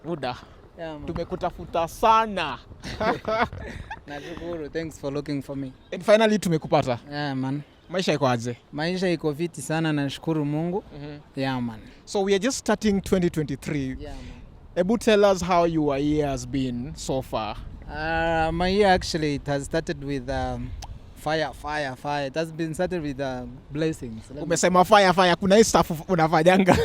Uda. Yeah, man. Tumekutafuta sana. Nashukuru, thanks for looking for me. And finally tumekupata. Yeah, man. Maisha iko aje? Maisha iko fiti sana, nashukuru Mungu. Yeah, man. So we are just starting 2023. Yeah, man. Ebu tell us how your year has been so far. My year actually it has started with fire. It has been started with blessings. Umesema fire, kuna hii stuff unafanyanga.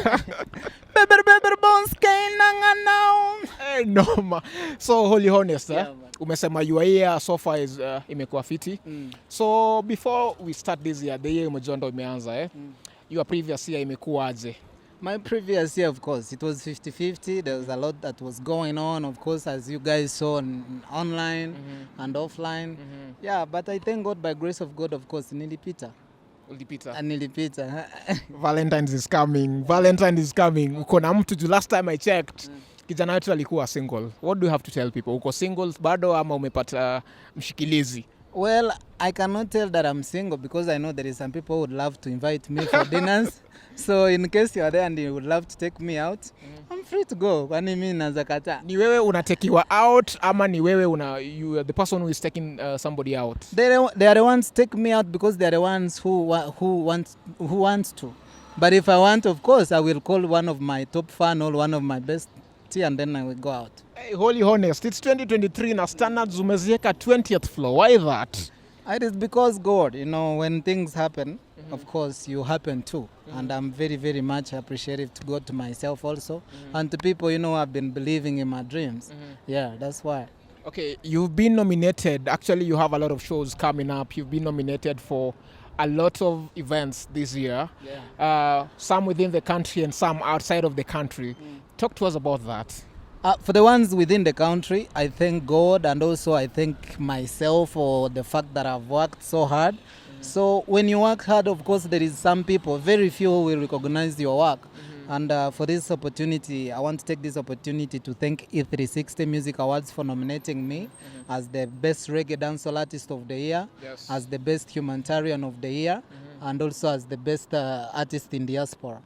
Beber bones kainanga now. Hey, no. So holy honest, Yeah, umesema your year so far is imekuwa fiti. So before we start this year, the year umejonda imeanza your previous year imekuwa aje? My previous year, of course, it was 50-50. There was a lot that was going on, of course, as you guys saw online and offline. Yeah, but I thank God, by grace of God, of course, nilipita. Nilipita. Valentine's is coming. Uko na mtu juu last time I checked. Kijana wetu alikuwa single. What do you have to tell people? Uko single bado ama umepata mshikilizi? Well, I cannot tell that I'm single because I know there is some people who would love to invite me for dinners. So in case you are there and you would love to take me out, I'm free to go. Kwani mimi naweza kataa. Ni wewe unatekiwa out ama ni wewe you are the person who is taking somebody out? They are the ones take me out because they are the ones who wants to. But if I want, of course, I will call one of my top fan or one of my best and then I will go out. Hey, holy honest, it's 2023 na standards umezieka 20th floor. Why that? It is because God, when things happen, of course, you happen too. And I'm very, very much appreciative to God, to myself also, and to people, who have been believing in my dreams. Yeah, that's why. Okay, you've been nominated. Actually, you have a lot of shows coming up. You've been nominated for a lot of events this year. Yeah. Some within the country and some outside of the country. Talk to us about that. For the ones within the country, I thank God, and also I thank myself for the fact that I've worked so hard. So when you work hard, of course, there is some people, very few, who will recognize your work. And for this opportunity, I want to take this opportunity to thank E360 Music Awards for nominating me as the best reggae dancehall artist of the year, as the best humanitarian of the year, and also as the best artist in diaspora.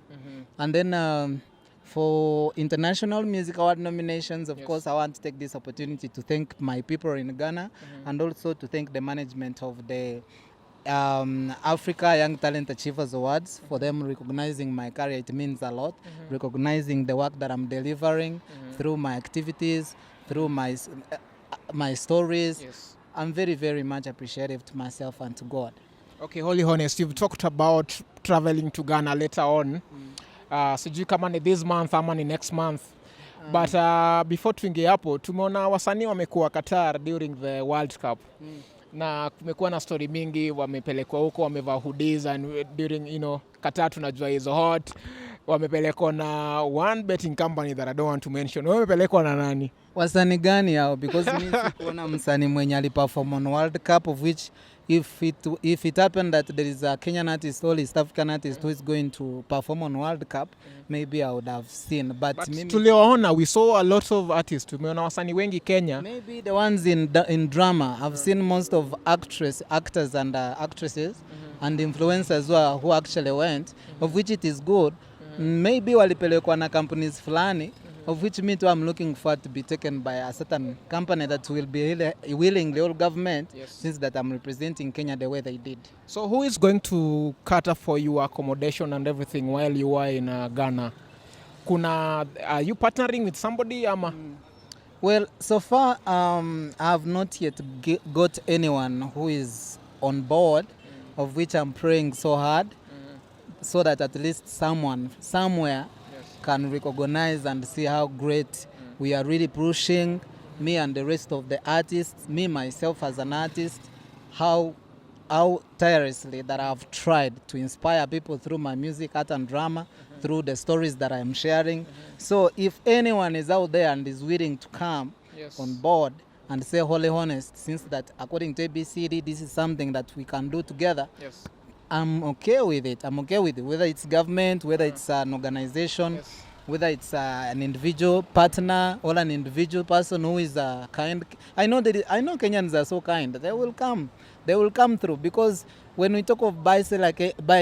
And then for international music award nominations, of course, I want to take this opportunity to thank my people in Ghana and also to thank the management of the Africa Young Talent Achievers Awards for them recognizing my career. It means a lot, recognizing the work that I'm delivering through my activities, through my stories. I'm very, very much appreciative to myself and to God. Okay, holy honest, you've talked about traveling to Ghana later on. Sijui kama ni this month ama ni next month. But before tuingie hapo, tumeona wasanii wamekuwa Qatar during the World Cup. Na kumekuwa na story mingi, wamepelekwa huko, wamevaa hoodies and during, Qatar tunajua is hot. Wamepelekwa na one betting company that I don't want to mention. Wamepelekwa na nani? Wasanii gani hao? Because mimi sikuona msanii mwenye aliperform on World Cup, of which if it happened that there is a Kenyan artist or East African artist who is going to perform on World Cup, maybe I would have seen. But tuliwaona, we saw a lot of artists. Tumeona wasanii wengi Kenya. Maybe the ones in drama. I've seen most of actors and actresses and influencers who actually went, of which it is good. Maybe walipelekwa na companies fulani, of which me too I'm looking forward to be taken by a certain company that will be willing the whole government, since that I'm representing Kenya the way they did. So who is going to cater for your accommodation and everything while you are in Ghana? Are you partnering with somebody ama? Well, so far I have not yet got anyone who is on board, of which I'm praying so hard, so that at least someone somewhere can recognize and see how great we are really pushing, me and the rest of the artists, me myself as an artist, how tirelessly that I've tried to inspire people through my music, art and drama, through the stories that I'm sharing. So if anyone is out there and is willing to come on board and say, holy honest, since that according to ABCD, this is something that we can do together, I'm okay with it. Whether it's government, whether it's an organization, whether it's an individual partner or an individual person who is kind. I know Kenyans are so kind. They will come through, because when we talk of buy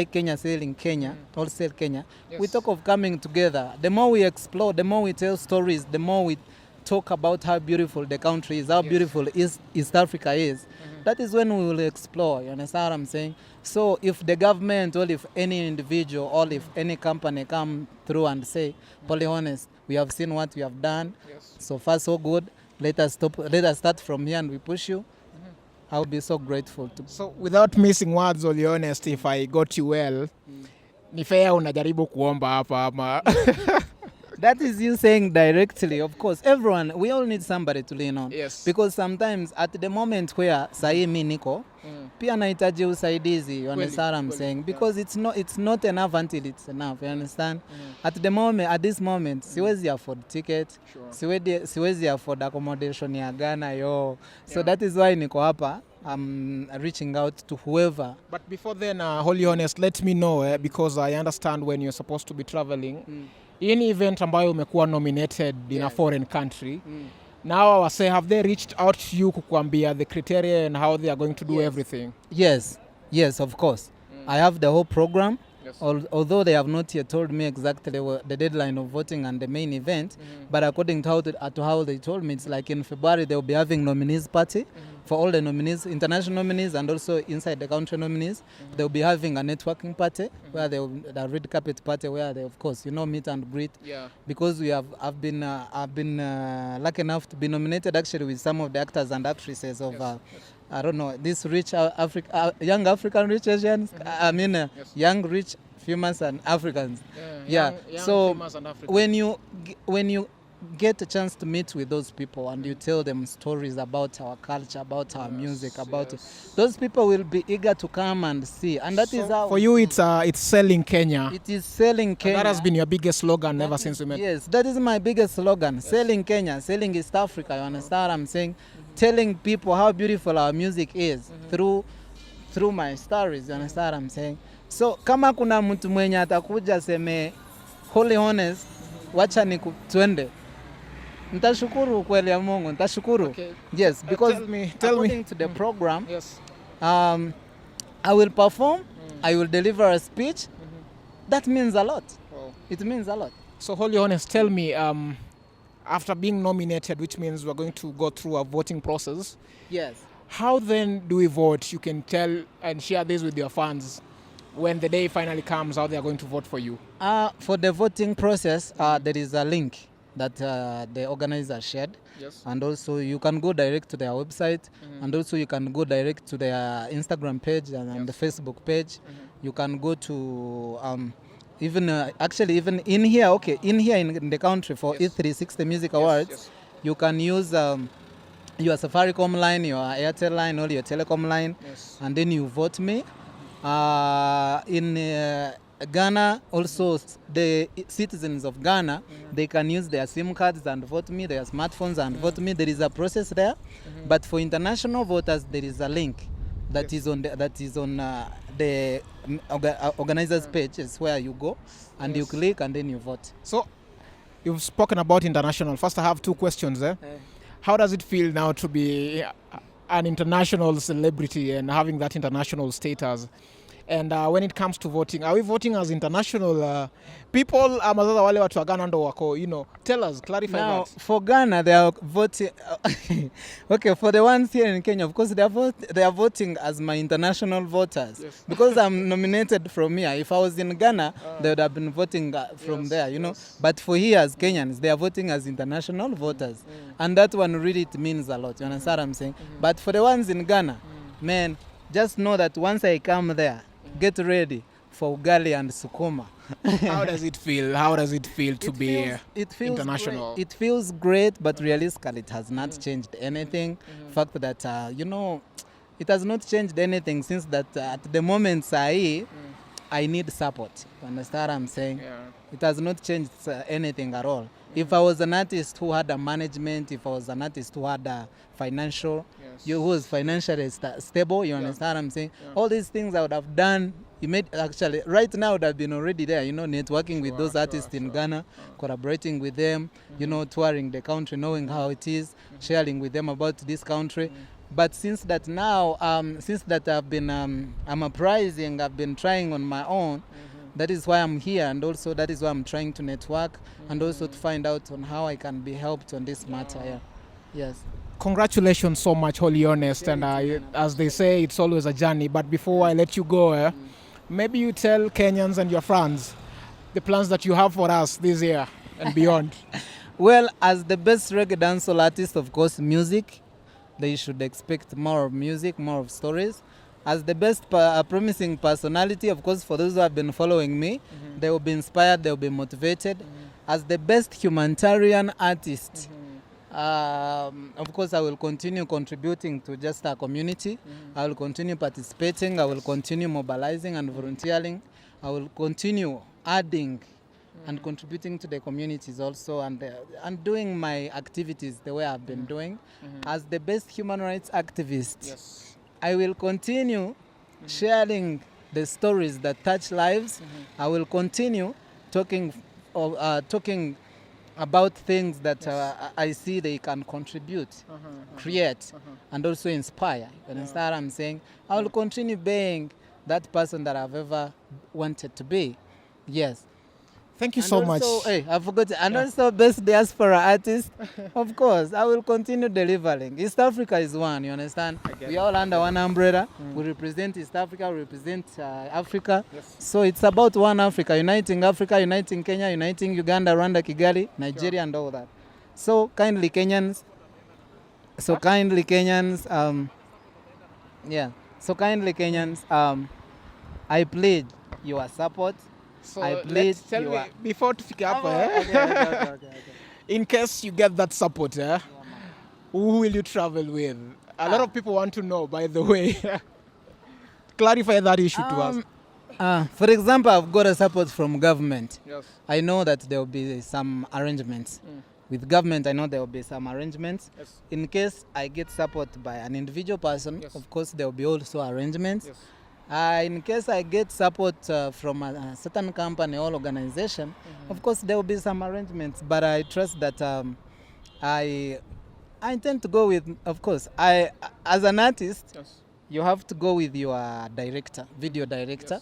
Kenya, sell in Kenya, or sell Kenya, we talk of coming together. The more we explore, the more we tell stories, the more we talk about how beautiful the country is, how beautiful East Africa is. That is when we will explore. You understand what I'm saying? So if the government, or if any individual, or if any company come through and say, "Polly honest, we have seen what we have done. So far so good. Let us start from here and we push you." I would be so grateful to. So without missing words, Holy honest, if I got you well, ni fair unajaribu kuomba hapa ama? That is you saying directly, of course. Everyone, we all need somebody to lean on. Yes. Because sometimes at the moment where sahi mi niko, pia nahitaji usaidizi, you understand what I'm saying? Because it's not enough until it's enough, you understand? At this moment, siwezi afford ticket, siwezi afford accommodation ya Ghana, yo. So that is why niko hapa. I'm reaching out to whoever. But before then, Holy honest, let me know, because I understand when you're supposed to be traveling. Any event ambayo umekuwa nominated in a foreign country, now I say, have they reached out to you kukuambia the criteria and how they are going to do everything? Yes, of course. I have the whole program, although they have not yet told me exactly the deadline of voting and the main event, but according to how they told me, it's like in February they'll be having nominees party for all the nominees, international nominees, and also inside the country nominees. They'll be having a networking party where the red carpet party where they, of course, meet and greet. Because I've been lucky enough to be nominated actually with some of the actors and actresses of I don't know, these rich young African rich Asians. Young rich famous and Africans. Young, so famous and Africans. When you get a chance to meet with those people and you tell them stories about our culture, about our music, those people will be eager to come and see. And that is how. For you, it's selling Kenya. It is selling Kenya. And that has been your biggest slogan ever since we met. Yes, that is my biggest slogan. Selling Kenya, selling East Africa. You understand what I'm saying? Telling people how beautiful our music is through my stories. You understand what I'm saying? So kama kuna mtu mwenye atakuja seme Holy honest, wacha twende. Nitashukuru kweli ya Mungu, nitashukuru. Yes, because according to the program, I will perform, I will deliver a speech. That means a lot. It means a lot. So Holy honest, tell me, after being nominated, which means we're going to go through a voting process. Yes. How then do we vote? You can tell and share this with your fans when the day finally comes, how they are going to vote for you. For the voting process, there is a link that the organizer shared. And also you can go direct to their website, and also you can go direct to their Instagram page and the Facebook page. You can go to even in here in the country for E360 Music Awards, you can use your Safaricom line, your Airtel line, or your Telecom line, and then you vote me. In Ghana, also the citizens of Ghana, they can use their SIM cards and vote me, their smartphones and vote me. There is a process there, but for international voters, there is a link that is on the organizer's page. Is where you go and you click and then you vote. So you've spoken about international. First, I have two questions. How does it feel now to be an international celebrity and having that international status? And when it comes to voting, are we voting as international people? Amazaza wale watu wa Ghana ndo wako, tell us, clarify now, that. For Ghana, they are voting. Okay, for the ones here in Kenya, of course, they are voting as my international voters. Because I'm nominated from here. If I was in Ghana, they would have been voting from there, But for here as Kenyans, they are voting as international voters. And that one really, it means a lot. You understand what I'm saying? But for the ones in Ghana, man, just know that once I come there, get ready for ugali and sukuma. How does it feel? How does it feel to be international? Great. It feels great, but realistically, it has not changed anything. Fact that, it has not changed anything since that at the moment, I need support. You understand what I'm saying? It has not changed anything at all. If I was an artist who had a management, if I was an artist who had a financial, who was financially stable, you understand what I'm saying? All these things I would have done Actually, right now, would have been already there, networking with those artists in Ghana, collaborating with them, touring the country, knowing how it is, sharing with them about this country. But since that now, since that I'm uprising, I've been trying on my own. That is why I'm here, and also that is why I'm trying to network and also to find out on how I can be helped on this matter. Yeah. Yes. Congratulations so much, Holy Honest. And as they say, it's always a journey. But before I let you go, maybe you tell Kenyans and your friends the plans that you have for us this year and beyond. Well, as the best reggae dancehall artist, of course, music. They should expect more of music, more of stories. As the best promising personality, of course, for those who have been following me, they will be inspired, they will be motivated. As the best humanitarian artist, of course, I will continue contributing to just our community. I will continue participating. I will continue mobilizing and volunteering. I will continue adding and contributing to the communities also, and doing my activities the way I've been doing. As the best human rights activist, I will continue sharing the stories that touch lives. I will continue talking about things that I see they can contribute, create, and also inspire. You understand what I'm saying? I will continue being that person that I've ever wanted to be. Yes. Thank you so much. Hey, I forgot. And also best diaspora artist. Of course, I will continue delivering. East Africa is one, you understand? We all under one umbrella. We represent East Africa, we represent Africa. So it's about one Africa, uniting Kenya, uniting Uganda, Rwanda, Kigali, Nigeria, and all that. So kindly Kenyans, I plead your support. So I plead tell me, before to pick up, in case you get that support, who will you travel with? A lot of people want to know, by the way. Clarify that issue to us. For example, I've got a support from government. Yes. I know that there will be some arrangements. With government, I know there will be some arrangements. Yes. In case I get support by an individual person, of course, there will be also arrangements. Yes. In case I get support from a certain company or organization, of course there will be some arrangements, but I trust that I intend to go with, of course, as an artist, you have to go with your director, video director,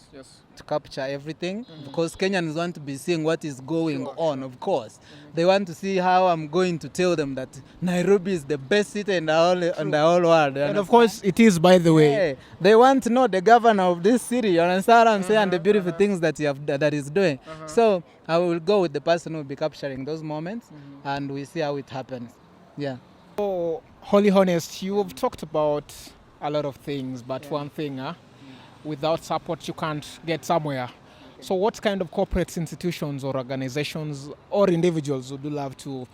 to capture everything, because Kenyans want to be seeing what is going on, of course. They want to see how I'm going to tell them that Nairobi is the best city in the whole world. And of course, it is, by the way. Yeah, they want to know the governor of this city, you understand what I'm saying, and the beautiful things that that is doing. So I will go with the person who will be capturing those moments, and we see how it happens. Yeah. So, Holy Honest, you have talked about a lot of things, but one thing, without support you can't get somewhere. So what kind of corporate institutions or organizations or individuals would you love to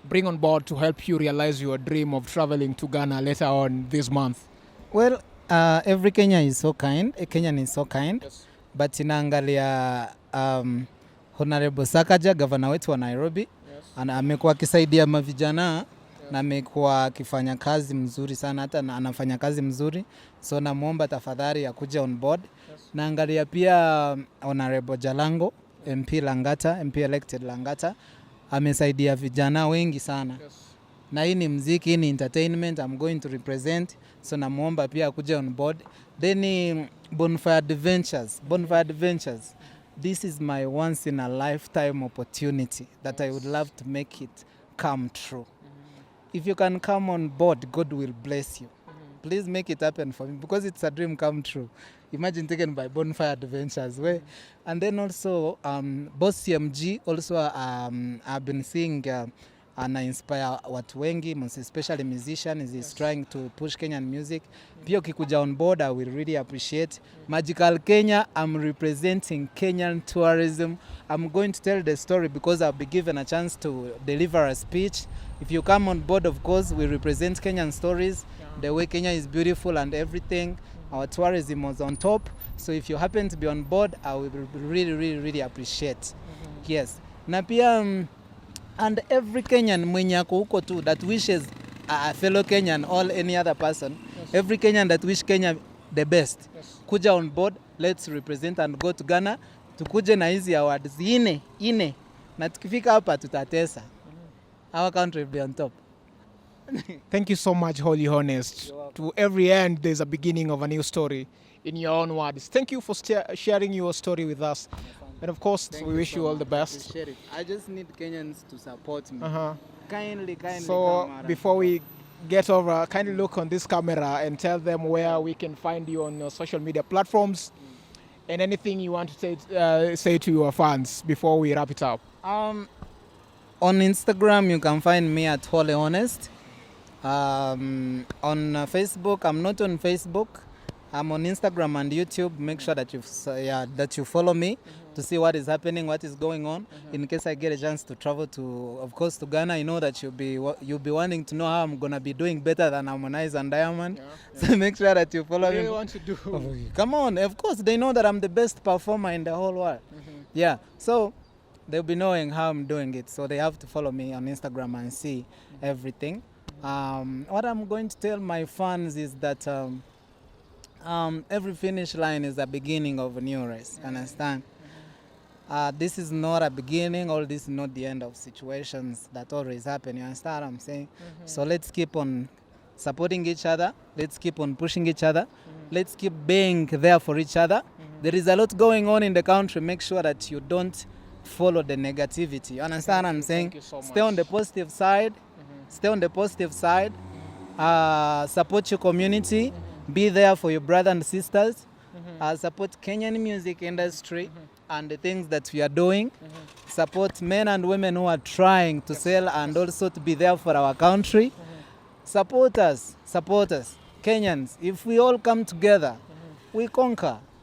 bring on board to help you realize your dream of traveling to Ghana later on this month? Well, every Kenyan is so kind. A Kenyan is so kind. Yes. But inaangalia Honorable SAKAJA, governor wetu wa Nairobi, amekuwa akisaidia mavijana na amekuwa akifanya kazi mzuri sana, hata anafanya kazi mzuri. So namuomba tafadhali akuje on board. Naangalia pia Honorable Jalango, MP Langata, MP elected Langata, amesaidia vijana wengi sana. Na hii ni mziki, hii ni entertainment, I'm going to represent. So namuomba pia akuje on board. Then Bonfire Adventures. This is my once in a lifetime opportunity that I would love to make it come true. If you can come on board, God will bless you. Please make it happen for me, because it's a dream come true. Imagine taken by Bonfire Adventures. And then also, Boss CMG, also I've been seeing and inspire watu wengi, most especially musicians, is trying to push Kenyan music. Pia ukikuja on board, I will really appreciate. Magical Kenya, I'm representing Kenyan tourism. I'm going to tell the story because I'll be given a chance to deliver a speech. If you come on board, of course, we represent Kenyan stories, the way Kenya is beautiful and everything. Our tourism was on top. So if you happen to be on board, I will really appreciate. Yes. Na pia, and every Kenyan mwenye ako huko tu that wishes a fellow Kenyan or any other person, every Kenyan that wish Kenya the best, kuja on board. let's represent and go to Ghana. Tukuje na hizi awards ine. Na tukifika hapa tutatesa. Our country will be on top. Thank you so much, Holy Honest. To every end, there's a beginning of a new story in your own words. Thank you for sharing your story with us. And of course, we wish you all the best. I just need Kenyans to support me. Kindly. So before we get over, kindly look on this camera and tell them where we can find you on your social media platforms and anything you want to say to your fans before we wrap it up. On Instagram, you can find me at Holy Honest. On Facebook, I'm not on Facebook. I'm on Instagram and YouTube. Make sure that you follow me to see what is happening, what is going on. In case I get a chance to travel to Ghana, I know that you'll be wanting to know how I'm gonna be doing better than Harmonize and Diamond. So make sure that you follow me. What do you want to do? Come on, of course they know that I'm the best performer in the whole world. Yeah, so they'll be knowing how I'm doing it. So they have to follow me on Instagram and see everything. What I'm going to tell my fans is that every finish line is the beginning of a new race. Understand? This is not a beginning, or this is not the end of situations that always happen. You understand what I'm saying? So let's keep on supporting each other. Let's keep on pushing each other. Let's keep being there for each other. There is a lot going on in the country. Make sure that you don't follow the negativity. You understand what I'm saying? Thank you so much. Stay on the positive side. Stay on the positive side. Support your community. Be there for your brothers and sisters. Support Kenyan music industry and the things that we are doing. Support men and women who are trying to sell and also to be there for our country. Support us. Kenyans. If we all come together, we conquer.